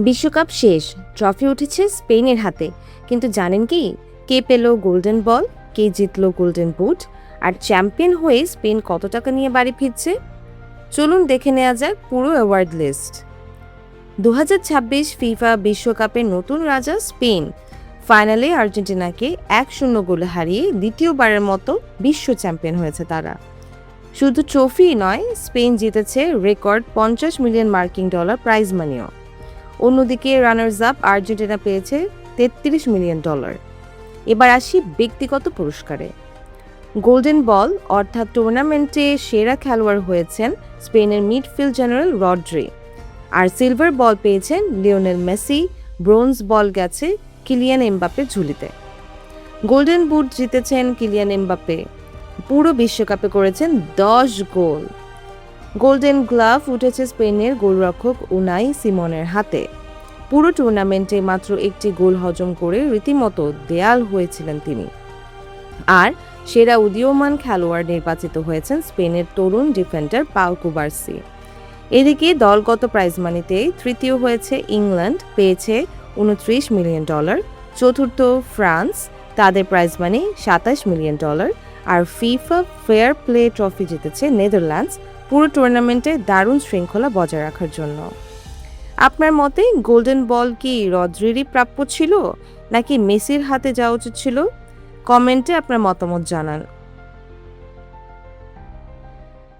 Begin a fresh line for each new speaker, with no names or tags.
বিশ্বকাপ শেষ, ট্রফি উঠেছে স্পেনের হাতে। কিন্তু জানেন কি, কে পেল গোল্ডেন বল, কে জিতলো গোল্ডেন বুট, আর চ্যাম্পিয়ন হয়ে স্পেন কত টাকা নিয়ে বাড়ি ফিরছে? চলুন দেখে নেওয়া যাক পুরো অ্যাওয়ার্ড লিস্ট। 2026 ফিফা বিশ্বকাপের নতুন রাজা স্পেন। ফাইনালে আর্জেন্টিনাকে 1-0 গোলে হারিয়ে দ্বিতীয়বারের মতো বিশ্ব চ্যাম্পিয়ন হয়েছে তারা। শুধু ট্রফি নয়, স্পেন জিতেছে রেকর্ড $50 মিলিয়ন প্রাইজ মানিও। অন্যদিকে রানার্স আপ আর্জেন্টিনা পেয়েছে $33 মিলিয়ন। এবার আসি ব্যক্তিগত পুরস্কারে। গোল্ডেন বল অর্থাৎ টুর্নামেন্টে সেরা খেলোয়াড় হয়েছেন স্পেনের মিডফিল্ড জেনারেল রড্রি, আর সিলভার বল পেয়েছেন লিওনেল মেসি। ব্রোঞ্জ বল গেছে কিলিয়ান এমবাপ্পের ঝুলিতে। গোল্ডেন বুট জিতেছেন কিলিয়ান এমবাপ্পে, পুরো বিশ্বকাপে করেছেন 10 গোল। গোল্ডেন গ্লাভ উঠেছে স্পেনের গোলরক্ষক উনাই সিমনের হাতে। পুরো টুর্নামেন্টে মাত্র একটি গোল হজম করে রীতিমতো দেয়াল হয়েছিলেন তিনি। আর সেরা উদীয়মান খেলোয়াড় নির্বাচিত হয়েছেন স্পেনের তরুণ ডিফেন্ডার পাউ কুবার্সি। এদিকে দলগত প্রাইজ মানিতে তৃতীয় হয়েছে ইংল্যান্ড, পেয়েছে $29 মিলিয়ন। চতুর্থ ফ্রান্স, তাদের প্রাইজ মানি $27 মিলিয়ন। আর ফিফা ফেয়ার প্লে ট্রফি জিতেছে নেদারল্যান্ডস, পুরো টুর্নামেন্টে দারুণ শৃঙ্খলা বজায় রাখার জন্য। আপনার মতে গোল্ডেন বল কি রদ্রিরই প্রাপ্য ছিল, নাকি মেসির হাতে যাওয়া উচিত ছিল? কমেন্টে আপনার মতামত জানান।